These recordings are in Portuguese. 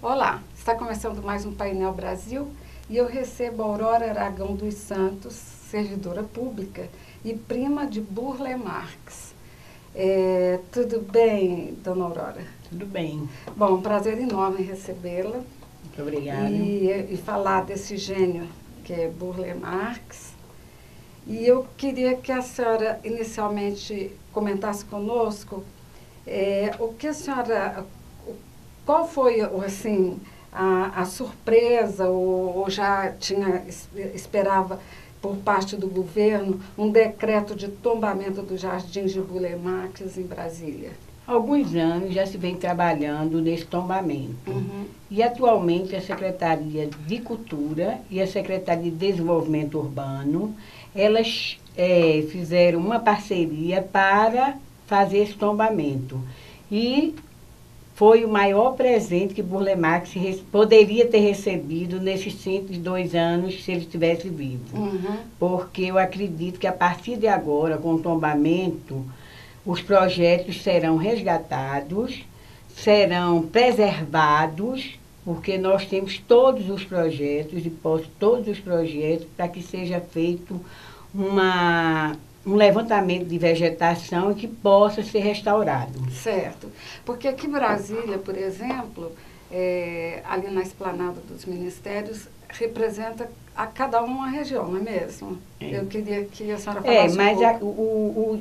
Olá, está começando mais um Painel Brasil e eu recebo a Aurora Aragão dos Santos, servidora pública e prima de Burle Marx. Tudo bem, dona Aurora? Tudo bem. Bom, um prazer enorme recebê-la. Muito obrigada. E falar desse gênio que é Burle Marx. E eu queria que a senhora inicialmente comentasse conosco o que a senhora... Qual foi, assim, a surpresa, ou já esperava por parte do governo um decreto de tombamento dos jardins de Burle Marx em Brasília? Há alguns anos já se vem trabalhando nesse tombamento. Uhum. E atualmente a Secretaria de Cultura e a Secretaria de Desenvolvimento Urbano, elas fizeram uma parceria para fazer esse tombamento. E foi o maior presente que Burle Marx poderia ter recebido nesses 102 anos se ele estivesse vivo. Uhum. Porque eu acredito que a partir de agora, com o tombamento, os projetos serão resgatados, serão preservados, porque nós temos todos os projetos, e posto todos os projetos, para que seja feito um levantamento de vegetação e que possa ser restaurado. Certo. Porque aqui em Brasília, por exemplo, ali na esplanada dos ministérios, representa a cada uma região, não é mesmo? Eu queria que a senhora falasse mas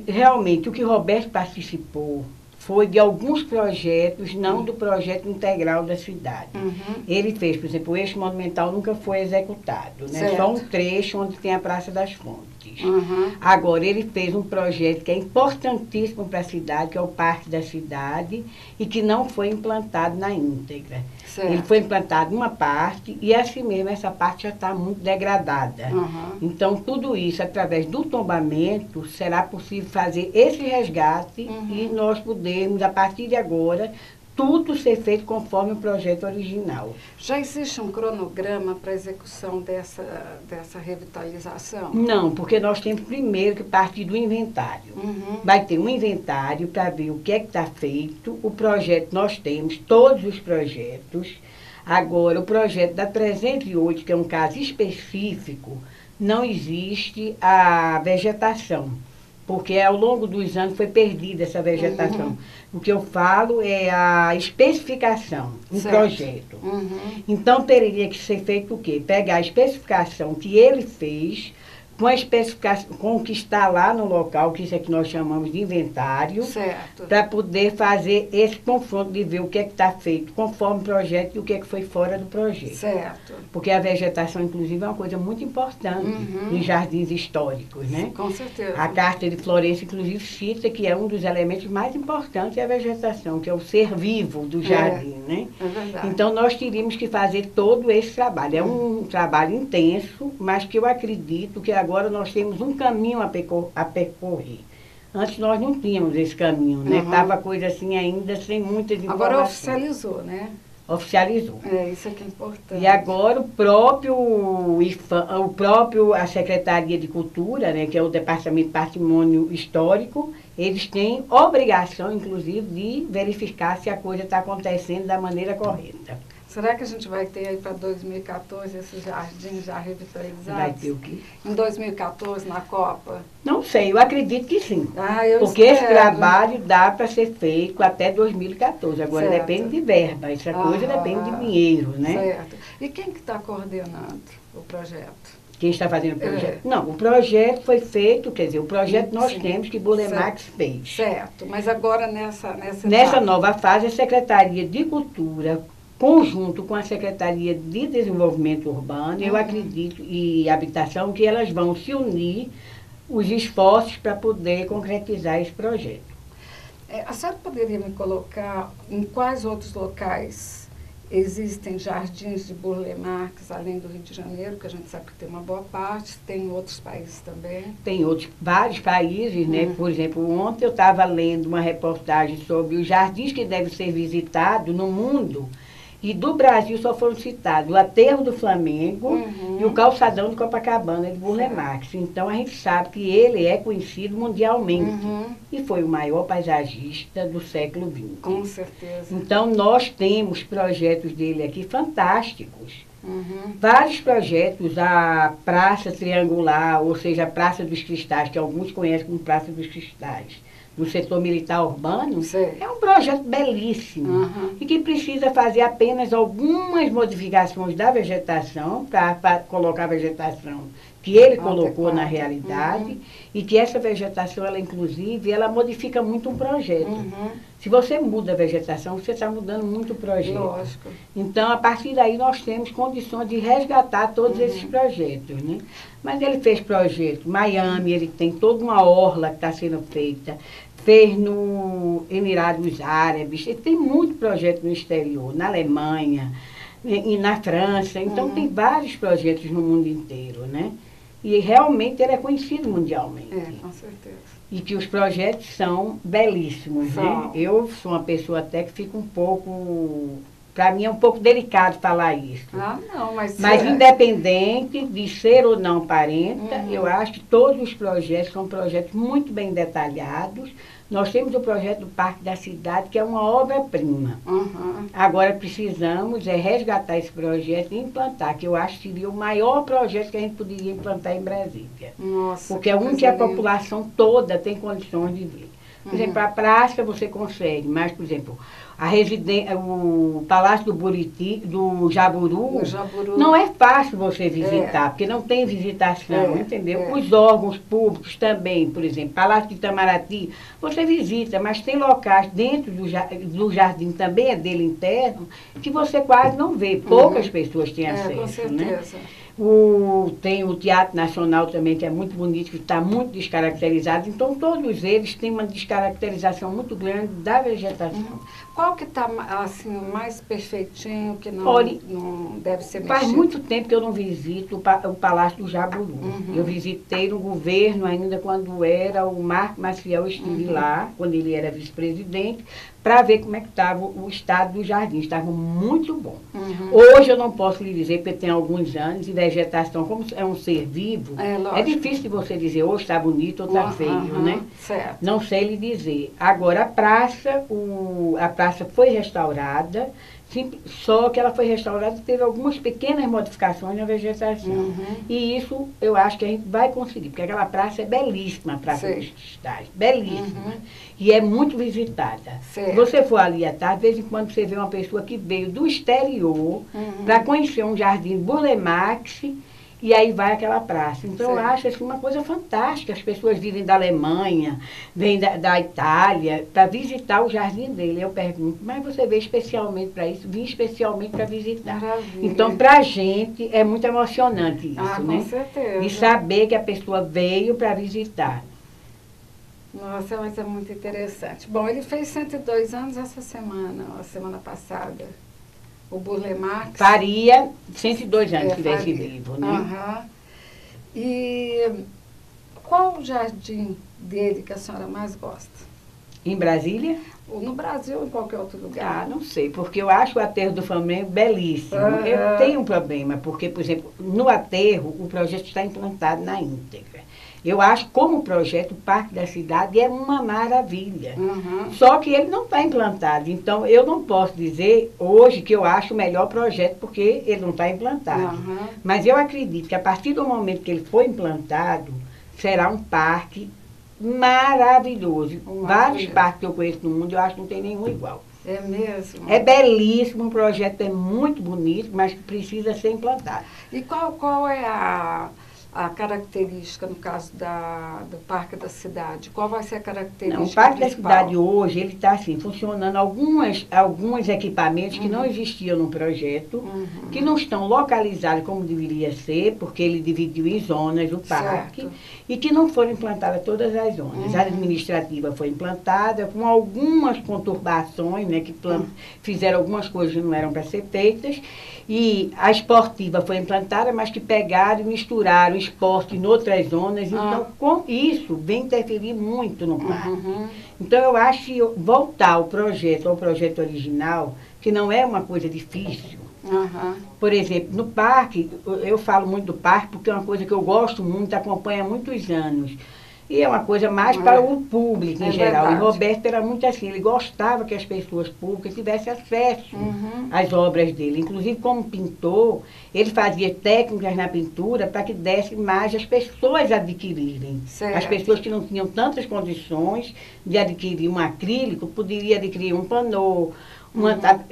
realmente o que Roberto participou foi de alguns projetos, não do projeto integral da cidade. Uhum. Ele fez, por exemplo, o eixo monumental nunca foi executado, né? Só um trecho onde tem a Praça das Fontes. Uhum. Agora, ele fez um projeto que é importantíssimo para a cidade, que é o Parque da Cidade, e que não foi implantado na íntegra. Certo. Ele foi implantado uma parte, e assim mesmo essa parte já está muito degradada. Uhum. Então, tudo isso, através do tombamento, será possível fazer esse resgate e nós podermos, a partir de agora, tudo ser feito conforme o projeto original. Já existe um cronograma para a execução dessa revitalização? Não, porque nós temos primeiro que partir do inventário. Uhum. Vai ter um inventário para ver o que é que está feito. O projeto, nós temos todos os projetos. Agora, o projeto da 308, que é um caso específico, não existe a vegetação, porque ao longo dos anos foi perdida essa vegetação. Uhum. O que eu falo é a especificação do projeto. Uhum. Então, teria que ser feito o quê? Pegar a especificação que ele fez, com a especificação, com o que está lá no local, que isso é que nós chamamos de inventário, para poder fazer esse confronto de ver o que é que está feito conforme o projeto e o que é que foi fora do projeto. Certo. Porque a vegetação, inclusive, é uma coisa muito importante em jardins históricos, né? Com certeza. A Carta de Florença, inclusive, cita que é um dos elementos mais importantes a vegetação, que é o ser vivo do jardim, né? É verdade. Então, nós teríamos que fazer todo esse trabalho. É um trabalho intenso, mas que eu acredito que agora nós temos um caminho a percorrer. Antes nós não tínhamos esse caminho, né? Estava coisa assim ainda sem muitas informações. Agora oficializou, né? Oficializou. Isso é que é importante. E agora a Secretaria de Cultura, né, que é o Departamento de Patrimônio Histórico, eles têm obrigação, inclusive, de verificar se a coisa está acontecendo da maneira correta. Será que a gente vai ter aí para 2014 esses jardins já revitalizados? Vai ter o quê? Em 2014, na Copa? Não sei, eu acredito que sim. Porque esse trabalho dá para ser feito até 2014. Agora depende de verba, essa coisa depende de dinheiro, né? Certo. E quem que está coordenando o projeto? Quem está fazendo o projeto? Não, o projeto foi feito, quer dizer, o projeto nós temos que Burle Marx fez. Certo, mas agora nessa nova fase, a Secretaria de Cultura, conjunto com a Secretaria de Desenvolvimento Urbano, eu acredito, e Habitação, que elas vão se unir os esforços para poder concretizar esse projeto. A senhora poderia me colocar em quais outros locais existem jardins de Burle Marx, além do Rio de Janeiro, que a gente sabe que tem uma boa parte, tem em outros países também? Tem vários países, né? Por exemplo, ontem eu estava lendo uma reportagem sobre os jardins que devem ser visitados no mundo. E do Brasil só foram citados o Aterro do Flamengo e o Calçadão de Copacabana de Burle Marx. Então a gente sabe que ele é conhecido mundialmente e foi o maior paisagista do século XX. Com certeza. Então nós temos projetos dele aqui fantásticos. Vários projetos, a Praça Triangular, ou seja, a Praça dos Cristais, que alguns conhecem como Praça dos Cristais, no setor militar urbano, é um projeto belíssimo e que precisa fazer apenas algumas modificações da vegetação, para colocar a vegetação que ele colocou na realidade e que essa vegetação, ela inclusive, ela modifica muito um projeto. Se você muda a vegetação, você está mudando muito o projeto. Lógico. Então, a partir daí, nós temos condições de resgatar todos esses projetos, né? Mas ele fez projeto Miami, ele tem toda uma orla que está sendo feita, fez no Emirados Árabes, ele tem muito projeto no exterior, na Alemanha e na França, então tem vários projetos no mundo inteiro, né? E realmente ele é conhecido mundialmente. Com certeza. E que os projetos são belíssimos, né? Eu sou uma pessoa até que fica um pouco... Para mim é um pouco delicado falar isso. Não, mas independente de ser ou não parenta, eu acho que todos os projetos são projetos muito bem detalhados. Nós temos o projeto do Parque da Cidade, que é uma obra-prima. Agora precisamos resgatar esse projeto e implantar, que eu acho que seria o maior projeto que a gente poderia implantar em Brasília. Nossa, porque é um que a população toda tem condições de ver. Por exemplo, a praça você consegue, mas, por exemplo, o Palácio do Buriti, do Jaburu, não é fácil você visitar, porque não tem visitação, entendeu? Os órgãos públicos também, por exemplo, Palácio de Itamaraty, você visita, mas tem locais dentro do jardim, também é dele interno, que você quase não vê, poucas pessoas têm acesso. Com certeza. Né? Tem o Teatro Nacional também, que é muito bonito, que está muito descaracterizado. Então, todos eles têm uma descaracterização muito grande da vegetação. Qual que está assim, mais perfeitinho, que não deve ser mexido? Faz muito tempo que eu não visito o Palácio do Jaburu. Eu visitei no governo ainda quando era o Marco Maciel, eu estive lá, quando ele era vice-presidente, para ver como é que estava o estado do jardim. Estava muito bom. Hoje eu não posso lhe dizer, porque tem alguns anos, e vegetação, como é um ser vivo, é difícil de você dizer ou está bonito ou está feio, né? Certo. Não sei lhe dizer. Agora, a praça foi restaurada, só que ela foi restaurada e teve algumas pequenas modificações na vegetação. E isso eu acho que a gente vai conseguir, porque aquela praça é belíssima, a Praça dos Cristais, belíssima. E é muito visitada. Se você for ali à tarde, de vez em quando você vê uma pessoa que veio do exterior para conhecer um jardim Burle Marx, e aí vai àquela praça. Então eu acho assim, uma coisa fantástica. As pessoas vêm da Alemanha, vêm da Itália, para visitar o jardim dele. Eu pergunto, mas você veio especialmente para isso? Vim especialmente para visitar. Maravilha. Então, para a gente, é muito emocionante isso, né? Com certeza. De saber que a pessoa veio para visitar. Nossa, mas é muito interessante. Bom, ele fez 102 anos essa semana, a semana passada. O Burle Marx. Faria 102 anos que estivesse vivo, né? E qual o jardim dele que a senhora mais gosta? Em Brasília? Ou no Brasil ou em qualquer outro lugar? Não sei, porque eu acho o Aterro do Flamengo belíssimo. Eu tenho um problema, porque, por exemplo, no Aterro, o projeto está implantado na íntegra. Eu acho, como projeto, o Parque da Cidade é uma maravilha. Só que ele não está implantado. Então, eu não posso dizer hoje que eu acho o melhor projeto, porque ele não está implantado. Mas eu acredito que, a partir do momento que ele for implantado, será um parque maravilhoso. Vários parques que eu conheço no mundo, eu acho que não tem nenhum igual. É mesmo? É belíssimo, o projeto é muito bonito, mas precisa ser implantado. E qual é a característica, no caso do Parque da Cidade? Qual vai ser a característica Não, o Parque principal? da Cidade hoje, ele está assim, funcionando alguns equipamentos que não existiam no projeto, que não estão localizados como deveria ser, porque ele dividiu em zonas o parque, e que não foram implantadas todas as zonas. A administrativa foi implantada com algumas conturbações, né, que fizeram algumas coisas que não eram para ser feitas, e a esportiva foi implantada, mas que pegaram e misturaram esporte em outras zonas. Então, com isso, vem interferir muito no parque. Então, eu acho que voltar ao projeto original, que não é uma coisa difícil. Aham. Por exemplo, no parque, eu falo muito do parque porque é uma coisa que eu gosto muito, acompanho há muitos anos. E é uma coisa mais para o público em geral. Verdade. E Roberto era muito assim, ele gostava que as pessoas públicas tivessem acesso às obras dele. Inclusive, como pintor, ele fazia técnicas na pintura para que desse mais as pessoas adquirirem. Certo. As pessoas que não tinham tantas condições de adquirir um acrílico, poderiam adquirir um panô,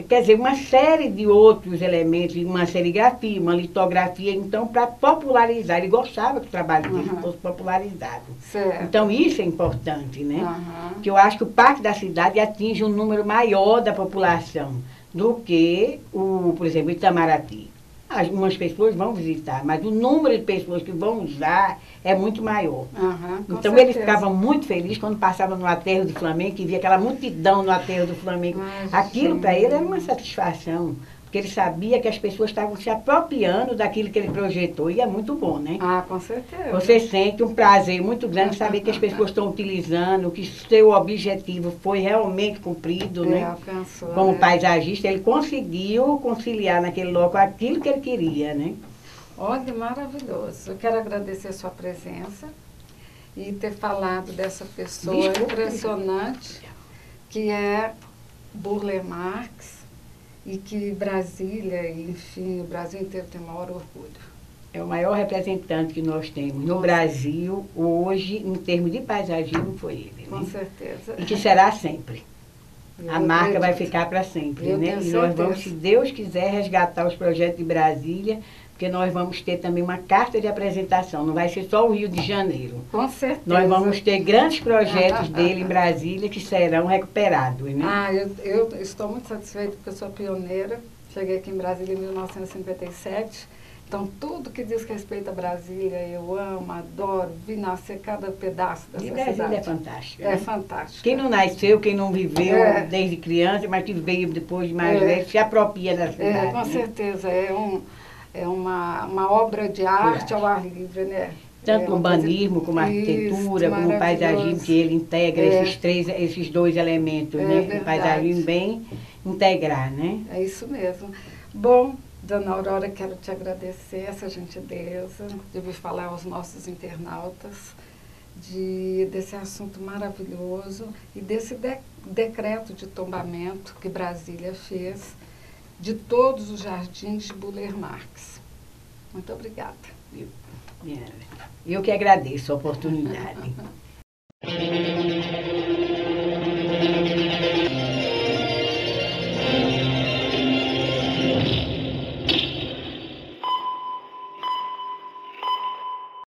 quer dizer, uma série de outros elementos, uma serigrafia, uma litografia, então, para popularizar. Ele gostava que o trabalho dele fosse popularizado. Certo. Então, isso é importante, né? Aham. Que eu acho que o Parque da Cidade atinge um número maior da população do que, por exemplo, Itamaraty. Algumas pessoas vão visitar, mas o número de pessoas que vão usar é muito maior. Aham, com Então, certeza. ele ficava muito feliz quando passava no aterro do Flamengo, e via aquela multidão no aterro do Flamengo. Aquilo para ele era uma satisfação, porque ele sabia que as pessoas estavam se apropriando daquilo que ele projetou, e é muito bom, né? Ah, com certeza. Você sente um prazer muito grande saber que as pessoas estão utilizando, que seu objetivo foi realmente cumprido, né? Alcançou, Como né? paisagista, ele conseguiu conciliar naquele local aquilo que ele queria, né? Olha, maravilhoso. Eu quero agradecer a sua presença e ter falado dessa pessoa impressionante que é Burle Marx e que Brasília, enfim, o Brasil inteiro tem o maior orgulho. É o maior representante que nós temos no Brasil, hoje, em termos de paisagismo, foi ele. Com né? certeza. E que será sempre. Eu A marca vai acredito. ficar para sempre, Eu né? tenho E nós certeza. vamos, se Deus quiser, resgatar os projetos de Brasília, porque nós vamos ter também uma carta de apresentação, não vai ser só o Rio de Janeiro. Com certeza. Nós vamos ter grandes projetos dele em Brasília que serão recuperados, né? Ah, eu estou muito satisfeita porque eu sou pioneira. Cheguei aqui em Brasília em 1957. Então, tudo que diz respeito a Brasília, eu amo, adoro, vi nascer cada pedaço dessa E Brasília cidade. é fantástica. É né? fantástico. Quem não nasceu, quem não viveu É. desde criança, mas que veio depois de mais É. velho, se apropria da cidade. Com né? certeza, é uma obra de arte ao ar livre, né? Tanto É o uma coisa- urbanismo, como a arquitetura, Isso, como o paisagismo, maravilhoso. que ele integra esses dois elementos, É né? verdade. O paisagismo bem integrar, né? É isso mesmo. Bom, dona Aurora, quero te agradecer essa gentileza de vir falar aos nossos internautas desse assunto maravilhoso e desse decreto de tombamento que Brasília fez de todos os jardins de Burle Marx. Muito obrigada. Eu que agradeço a oportunidade.